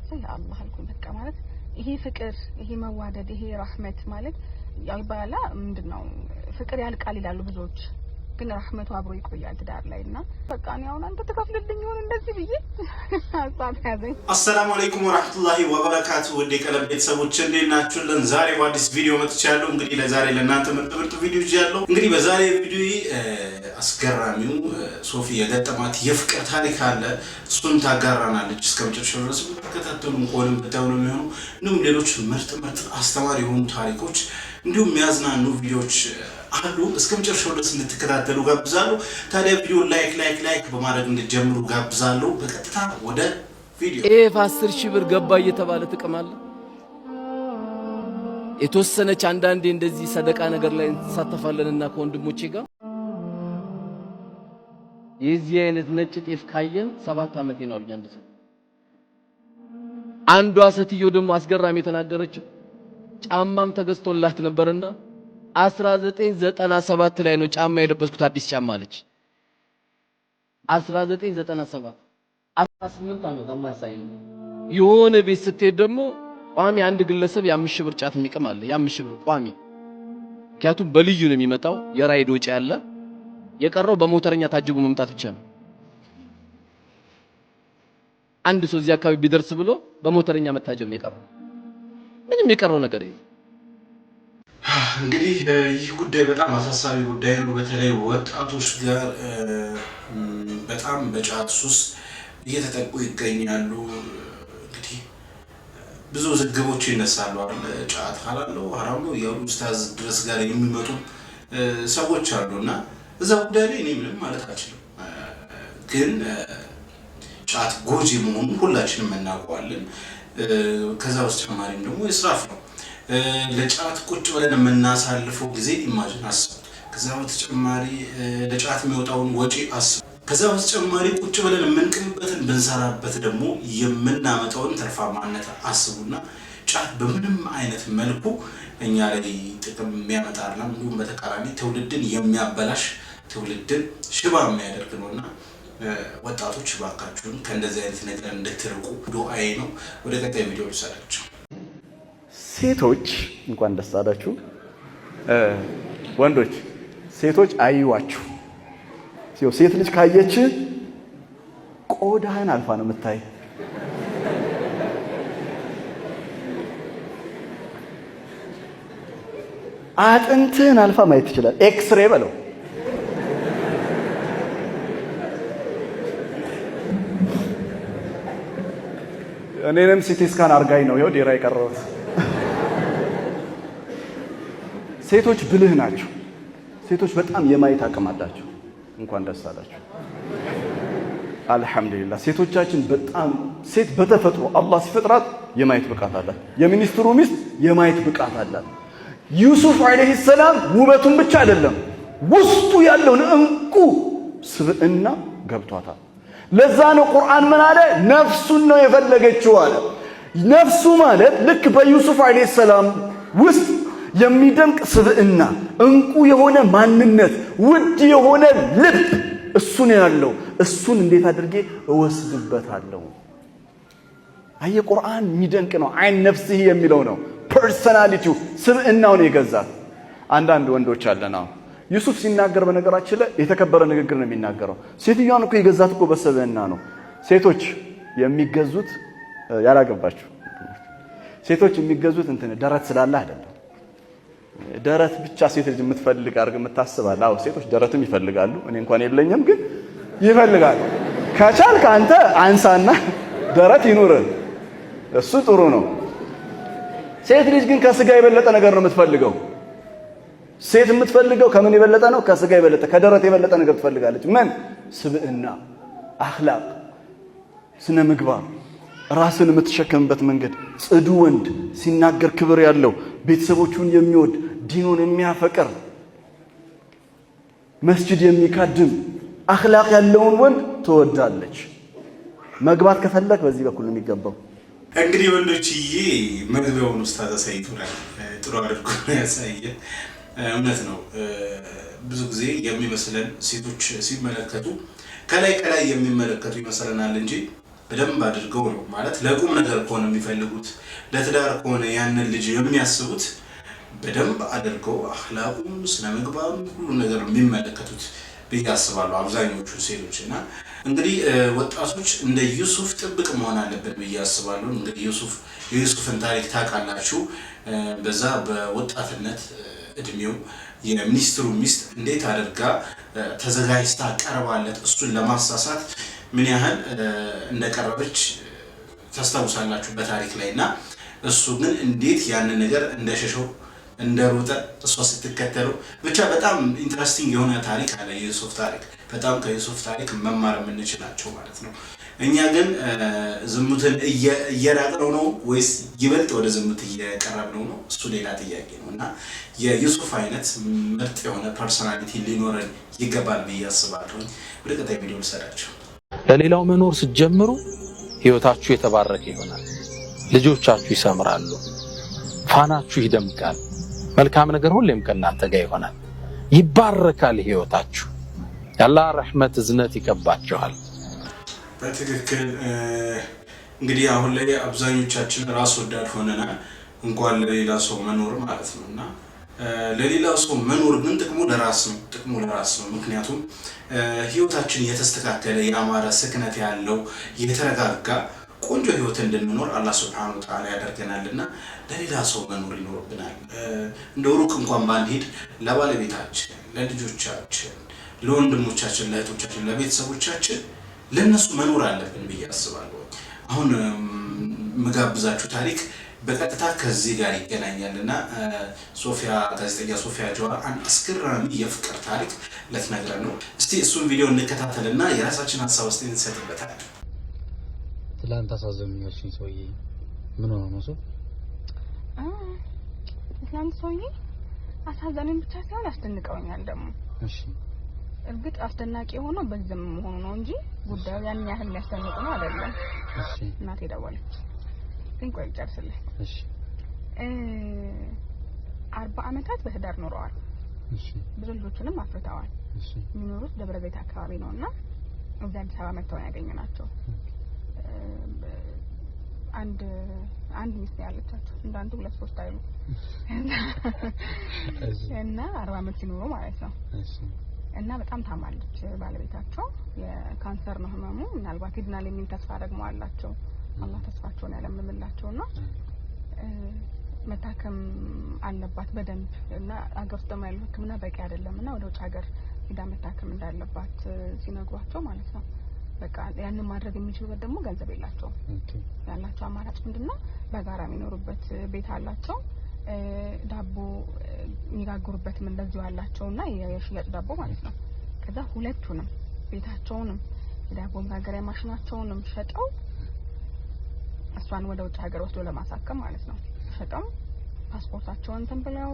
يا الله አልኩኝ በቃ ማለት ይሄ ፍቅር ይሄ መዋደድ ይሄ ረህመት ማለት ያው ባላ ምንድነው ፍቅር ያልቃል ይላሉ ብዙዎች ግን ረህመቱ አብሮ ይቆያል ትዳር ላይና በቃ ነው አሁን አንተ ተከፍልልኝ ይሁን እንደዚህ ብዬ ሐሳብ ያዘኝ። አሰላሙ አለይኩም ወራህመቱላሂ ወበረካቱ ወደ ቀለም ቤተሰቦች እንዴት ናችሁልን? ዛሬ በአዲስ ቪዲዮ መጥቻለሁ። እንግዲህ ለዛሬ ለእናንተ ምርጥ ቪዲዮ ይዣለሁ። እንግዲህ በዛሬ ቪዲዮ አስገራሚው ሶፊ የገጠማት የፍቅር ታሪክ አለ። እሱን ታጋራናለች። እስከመጨረሻው ድረስ ተከታተሉን። ቆንም በታውኑ የሚሆኑ እንዲሁም ሌሎች ምርጥ አስተማሪ የሆኑ ታሪኮች እንዲሁም የሚያዝናኑ ቪዲዮዎች አሉ። እስከመጨረሻው ድረስ እንድትከታተሉ ጋብዛለሁ። ታዲያ ቪዲዮ ላይክ በማድረግ እንድትጀምሩ ጋብዛለሁ። በቀጥታ ወደ ቪዲዮ 10,000 ብር ገባ እየተባለ ተቀማለ የተወሰነች አንዳንዴ እንደዚህ ሰደቃ ነገር ላይ እንሳተፋለንና ከወንድሞቼ ጋር የዚህ አይነት ነጭ ጤፍ ካየን 7 ዓመት ነው አንድ ሰው አንዷ ሴትዮ ደግሞ አስገራሚ የተናገረችው ጫማም ተገዝቶላት ነበርና 1997 ላይ ነው ጫማ የለበስኩት አዲስ ጫማ አለች። 1997 18 ዓመት አማሳይ ነው። የሆነ ቤት ስትሄድ ደግሞ ቋሚ አንድ ግለሰብ የ5,000 ብር ጫት የሚቀም አለ። የ5,000 ብር ቋሚ ምክንያቱም በልዩ ነው የሚመጣው የራይድ ወጪ ያለ የቀረው በሞተረኛ ታጅቡ መምጣት ብቻ ነው። አንድ ሰው እዚህ አካባቢ ቢደርስ ብሎ በሞተረኛ መታጀብ ነው የቀረው። ምንም የቀረው ነገር የለም። እንግዲህ ይህ ጉዳይ በጣም አሳሳቢ ጉዳይ ነው። በተለይ ወጣቶች ጋር በጣም በጫት ሱስ እየተጠቁ ይገኛሉ። እንግዲህ ብዙ ዝግቦች ይነሳሉ አይደል? ጫት ሐላል ነው ሐራም ነው ያው ኡስታዝ ድረስ ጋር የሚመጡ ሰዎች አሉና እዛ ጉዳይ ላይ እኔ ምንም ማለት አልችልም። ግን ጫት ጎጂ መሆኑን ሁላችንም እናውቀዋለን። ከዛ ውስጥ ተጨማሪም ደግሞ እስራፍ ነው። ለጫት ቁጭ ብለን የምናሳልፈው ጊዜ ኢማጂን አስቡት። ከዛ በተጨማሪ ለጫት የሚወጣውን ወጪ አስቡ። ከዛ በተጨማሪ ቁጭ ብለን የምንቅምበትን ብንሰራበት ደግሞ የምናመጣውን ትርፋማነት አስቡና ጫት በምንም አይነት መልኩ እኛ ላይ ጥቅም የሚያመጣና እንዲሁም በተቃራኒ ትውልድን የሚያበላሽ ትውልድን ሽባ የሚያደርግ ነውና ወጣቶች ባካችሁን ከእንደዚህ አይነት ነገር እንድትርቁ ዱአዬ ነው። ወደ ቀጣይ ቪዲዮ ልሰዳችሁ። ሴቶች እንኳን ደስ አላችሁ። ወንዶች ሴቶች አይዋችሁ። ሴት ልጅ ካየች ቆዳህን አልፋ ነው የምታይ። አጥንትህን አልፋ ማየት ትችላል። ኤክስሬ በለው። እኔንም ሲቲ ስካን አርጋኝ ነው ይኸው ዴራ የቀረሁት። ሴቶች ብልህ ናቸው። ሴቶች በጣም የማየት አቅም አላቸው። እንኳን ደስ አላችሁ። አልহামዱሊላህ። ሴቶቻችን በጣም ሴት በተፈጥሮ አላህ ሲፈጥራት የማየት ብቃት አላት። የሚኒስትሩ ሚስት የማየት ብቃት አላት። ዩሱፍ አለይሂ ሰላም ውበቱን ብቻ አይደለም ውስጡ ያለውን እንቁ ስብዕና ገብቷታል። ለዛ ነው ቁርአን ምን አለ? ነፍሱን ነው የፈለገችው አለ። ነፍሱ ማለት ልክ በዩሱፍ አለይሂ ሰላም ውስጥ የሚደምቅ ስብዕና እንቁ የሆነ ማንነት ውድ የሆነ ልብ እሱን ያለው እሱን እንዴት አድርጌ እወስድበታለሁ? አየ ቁርአን የሚደንቅ ነው። አይን ነፍስህ የሚለው ነው ፐርሰናሊቲው ስብዕናውን የገዛት። አንዳንድ ወንዶች አለና ዩሱፍ ሲናገር በነገራችን ላይ የተከበረ ንግግር ነው የሚናገረው። ሴትዮዋን እኮ የገዛት እኮ በስብዕና ነው። ሴቶች የሚገዙት ያላገባችሁ ሴቶች የሚገዙት ደረት ስላለ አይደለም። ደረት ብቻ ሴት ልጅ የምትፈልግ አርግ የምታስባል። አዎ ሴቶች ደረትም ይፈልጋሉ። እኔ እንኳን የለኝም ግን ይፈልጋሉ። ከቻልክ አንተ አንሳና ደረት ይኑር፣ እሱ ጥሩ ነው። ሴት ልጅ ግን ከስጋ የበለጠ ነገር ነው የምትፈልገው። ሴት የምትፈልገው ከምን የበለጠ ነው? ከስጋ የበለጠ ከደረት የበለጠ ነገር ትፈልጋለች። ምን? ስብዕና፣ አኽላቅ፣ ስነ ምግባር፣ ራስን የምትሸከምበት መንገድ። ጽዱ ወንድ ሲናገር ክብር ያለው ቤተሰቦቹን የሚወድ ዲኑን የሚያፈቅር መስጂድ የሚካድም አኽላቅ ያለውን ወንድ ትወዳለች። መግባት ከፈለክ በዚህ በኩል ነው የሚገባው። እንግዲህ ወንዶችዬ መግቢያውን ኡስታዝ አሳይቶናል። ጥሩ አድርጎ ያሳየ እውነት ነው። ብዙ ጊዜ የሚመስለን ሴቶች ሲመለከቱ ከላይ የሚመለከቱ ይመስለናል እንጂ በደንብ አድርገው ነው ማለት ለቁም ነገር ከሆነ የሚፈልጉት ለትዳር ከሆነ ያንን ልጅ የሚያስቡት በደንብ አድርገው አኽላቁም ስለምግባሩም ሁሉ ነገር የሚመለከቱት በያስባሉ አብዛኞቹ ሴቶች እና እንግዲህ ወጣቶች እንደ ዩሱፍ ጥብቅ መሆን አለበት በያስባሉ እንግዲህ የዩሱፍን ታሪክ ታውቃላችሁ በዛ በወጣትነት እድሜው የሚኒስትሩ ሚስት እንዴት አድርጋ ተዘጋጅታ ቀርባለት እሱን ለማሳሳት ምን ያህል እንደቀረበች ታስታውሳላችሁ በታሪክ ላይና እሱ ግን እንዴት ያንን ነገር እንደሸሸው እንደሮጠ እሷ ስትከተለው ብቻ በጣም ኢንትረስቲንግ የሆነ ታሪክ አለ የዩሱፍ ታሪክ በጣም ከዩሱፍ ታሪክ መማር የምንችላቸው ማለት ነው እኛ ግን ዝሙትን እየራቅነው ነው ወይስ ይበልጥ ወደ ዝሙት እየቀረብነው ነው እሱ ሌላ ጥያቄ ነውና የዩሱፍ አይነት ምርጥ የሆነ ፐርሰናሊቲ ሊኖረን ይገባል ብዬ አስባለሁ ወደ ቀጣይ ቪዲዮ ልሰራችሁ ለሌላው መኖር ስትጀምሩ ህይወታችሁ የተባረከ ይሆናል ልጆቻችሁ ይሰምራሉ ፋናችሁ ይደምቃል መልካም ነገር ሁሌም ከናንተ ጋር ይሆናል ይባረካል ህይወታችሁ ያላህ ረህመት እዝነት ይቀባችኋል በትክክል እንግዲህ አሁን ላይ አብዛኞቻችን ራስ ወዳድ ሆነናል እንኳን ለሌላ ሰው መኖር ማለት ነውና ለሌላ ሰው መኖር ግን ጥቅሙ ለራስ ነው ምክንያቱም ህይወታችን የተስተካከለ ያማረ ስክነት ያለው የተረጋጋ ቆንጆ ህይወት እንድንኖር አላህ Subhanahu Wa Ta'ala ያደርገናልና ለሌላ ሰው መኖር ይኖርብናል እንደው ሩቅ እንኳን ባንሄድ ለባለቤታችን ለልጆቻችን ለወንድሞቻችን ለእህቶቻችን ለቤተሰቦቻችን ለነሱ መኖር አለብን ብዬ አስባለሁ አሁን መጋብዛችሁ ታሪክ በቀጥታ ከዚህ ጋር ይገናኛልና ሶፊያ ጋዜጠኛ ሶፊያ ጀዋር አንድ አስገራሚ የፍቅር ታሪክ ለትነግረን ነው እስቲ እሱን ቪዲዮ እንከታተልና የራሳችን ሐሳብ እስቲ እንሰጥበታለን ትላንት አሳዘኑኛልሽኝ ሰውዬ ምን ሆነ ነው ትላንት ሰውዬ አሳዘኑኝ ብቻ ሳይሆን አስደንቀውኛል ደግሞ እሺ እርግጥ አስደናቂ ሆኖ በዝም መሆኑ ነው እንጂ ጉዳዩ ያን ያህል የሚያስደንቅ ነው አይደለም እሺ እናቴ ደወለች ግን ቆይ ጨርስልኝ እሺ 40 አመታት በትዳር ኖረዋል እሺ ብዙ ልጆችንም አፍርተዋል እሺ የሚኖሩት ደብረ ዘይት አካባቢ ነውና እዛ አዲስ አበባ መጥተው ያገኘናቸው አንድ ሚስት ያለቻቸው እንዳንዱ 2-3 አይሉ እና 40 አመት ሲኖሩ ማለት ነው እሺ እና በጣም ታማለች ባለቤታቸው የካንሰር ነው ህመሙ ምናልባት ይድናል የሚል ተስፋ ደግሞ አላቸው አላህ ተስፋቸውን ያለምምላቸውና መታከም አለባት በደንብ እና አገር ውስጥ ያለው ህክምና በቂ አይደለምና ወደ ውጭ ሀገር ሄዳ መታከም እንዳለባት ሲነግሯቸው ማለት ነው በቃ ያንን ማድረግ የሚችሉበት ደግሞ ገንዘብ የላቸውም ያላቸው አማራጭ ምንድነው በጋራ የሚኖሩበት ቤት አላቸው ዳቦ የሚጋግሩበትም እንደዚሁ አላቸውና የሽያጭ ዳቦ ማለት ነው ከዛ ሁለቱንም ቤታቸውንም ዳቦ መጋገሪያ ማሽናቸውንም ሸጠው እሷን ወደ ውጭ ሀገር ወስዶ ለማሳከም ማለት ነው ሸጠው ፓስፖርታቸውን ተንብለው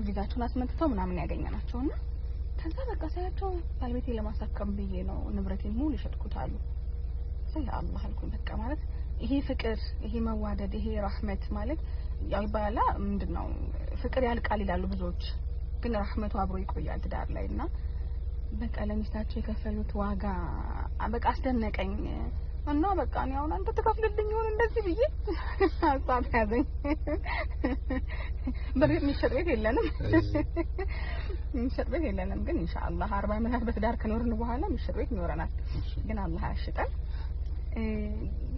ቪዛቸውን አስመጥተው ምናምን ያገኘናቸውና ከዛ በቃ ሳያቸው ባለቤቴ ለማሳከም ብዬ ነው ንብረቴን ሙሉ ይሸጥኩት አሉ አላህ አልኩኝ በቃ ማለት ይሄ ፍቅር ይሄ መዋደድ ይሄ ረህመት ማለት ያው ይባላል ምንድነው ፍቅር ያልቃል ይላሉ ብዙዎች ግን ረህመቱ አብሮ ይቆያል ትዳር ላይና በቃ ለሚስታቸው የከፈሉት ዋጋ በቃ አስደነቀኝ እና በቃ ነው አሁን አንተ ተከፍልልኝ ይሁን እንደዚህ ብዬ ሀሳብ ያዘኝ በቤት የሚሸጥ ቤት የለንም ግን ኢንሻአላህ 40 ዓመት በትዳር ከኖርን በኋላ የሚሸጥ ቤት ይኖረናል ግን አላህ ያሽጠን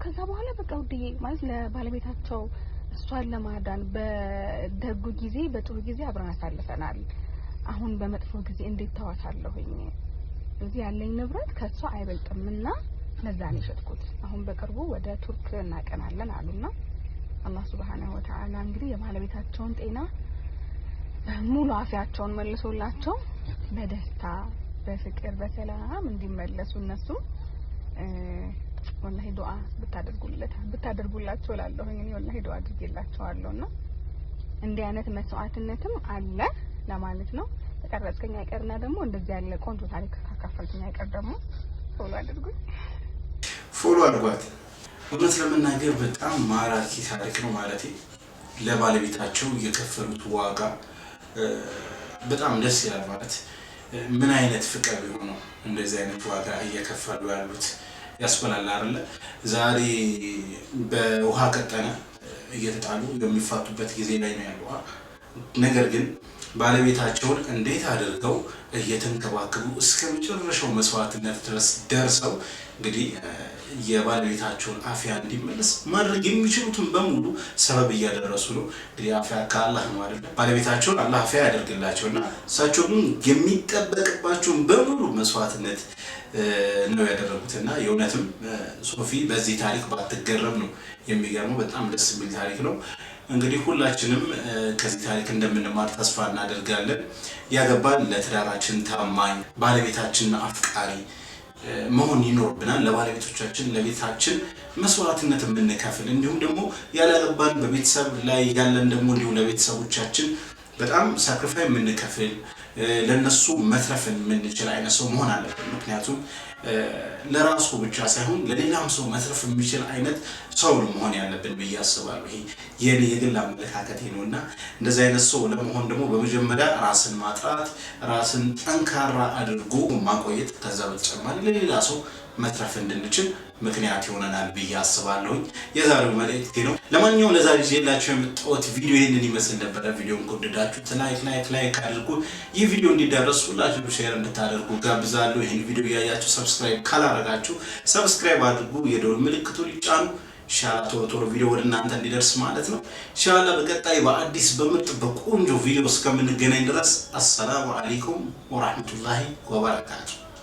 ከዛ በኋላ በቃ ውድዬ ማለት ለባለቤታቸው እሷን ለማዳን በደጉ ጊዜ በጥሩ ጊዜ አብረን አሳልፈናል አሁን በመጥፎ ጊዜ እንዴት ተዋታለሁኝ እዚህ ያለኝ ንብረት ከሷ አይበልጥምና ለዛ ነው የሸጥኩት አሁን በቅርቡ ወደ ቱርክ እናቀናለን አሉና አላህ Subhanahu Wa Ta'ala እንግዲህ የባለቤታቸውን ጤና ሙሉ አፊያቸውን መልሶላቸው በደስታ በፍቅር በሰላም እንዲመለሱ እነሱ ወላሂ ዱአ ብታደርጉላቸው ላለሁኝ እኔ ወላሂ ዱአ አድርጌላቸዋለሁና እንዲህ አይነት መስዋዕትነትም አለ ለማለት ነው ተቀረጽከኛ አይቀርና ደግሞ እንደዚህ ያለ ቆንጆ ታሪክ ካካፈልከኛ አይቀር ደግሞ ፎሎ አድርጓት እውነት ለመናገር በጣም ማራኪ ታሪክ ነው ማለት ለባለቤታቸው የከፈሉት ዋጋ በጣም ደስ ይላል ማለት ምን አይነት ፍቅር ቢሆን ነው እንደዚህ አይነት ዋጋ እየከፈሉ ያሉት ያስበላል አይደለ? ዛሬ በውሃ ቀጠነ እየተጣሉ የሚፋቱበት ጊዜ ላይ ነው ያለው። ነገር ግን ባለቤታቸውን እንዴት አድርገው እየተንከባከቡ እስከ መጨረሻው መስዋዕትነት ድረስ ደርሰው እንግዲህ የባለቤታቸውን አፍያ እንዲመለስ ማድረግ የሚችሉትን በሙሉ ሰበብ እያደረሱ ነው። እንግዲህ አፍያ ከአላህ ነው አይደለ? ባለቤታቸውን አላህ አፍያ ያደርግላቸውና እሳቸው ግን የሚጠበቅባቸውን በሙሉ መስዋዕትነት ነው ያደረጉትና የእውነትም ሶፊ በዚህ ታሪክ ባትገረም ነው የሚገርመው። በጣም ደስ የሚል ታሪክ ነው። እንግዲህ ሁላችንም ከዚህ ታሪክ እንደምንማር ተስፋ እናደርጋለን። ያገባን ለትዳራችን ታማኝ ባለቤታችንን አፍቃሪ መሆን ይኖርብናል። ለባለቤቶቻችን ለቤታችን መስዋዕትነት የምንከፍል እንዲሁም ደግሞ ያላገባን በቤተሰብ ላይ ያለን ደግሞ እንዲሁ ለቤተሰቦቻችን በጣም ሳክሪፋይ የምንከፍል ለነሱ መትረፍን የምንችል አይነት ሰው መሆን አለብን። ምክንያቱም ለራሱ ብቻ ሳይሆን ለሌላም ሰው መትረፍ የሚችል አይነት ሰው መሆን ያለብን ብዬ አስባለሁ። ይሄ የኔ የግል አመለካከቴ ነውና እንደዚህ አይነት ሰው ለመሆን ደግሞ በመጀመሪያ ራስን ማጥራት፣ ራስን ጠንካራ አድርጎ ማቆየት፣ ከዛ በተጨማሪ ለሌላ ሰው መትረፍ እንድንችል ምክንያት ይሆነናል ብዬ አስባለሁ። የዛሬው መልእክቴ ነው። ለማንኛውም ለዛሬ ይዤላችሁ የመጣሁት ቪዲዮ ይሄንን ይመስል ነበር። ቪዲዮውን ከወደዳችሁት ላይክ አድርጉ። ይህ ቪዲዮ እንዲደርስ ሁላችሁም ሼር እንድታደርጉ ጋብዛለሁ። ይሄን ቪዲዮ ያያችሁ ሰብስክራይብ ካላረጋችሁ ሰብስክራይብ አድርጉ፣ የደወል ምልክቱን ይጫኑ። ኢንሻአላህ ቶሎ ቪዲዮ ወደ እናንተ እንዲደርስ ማለት ነው። ኢንሻአላህ በቀጣይ በአዲስ በምርጥ በቆንጆ ቪዲዮ እስከምንገናኝ ድረስ አሰላሙ አለይኩም ወራህመቱላሂ ወበረካቱ።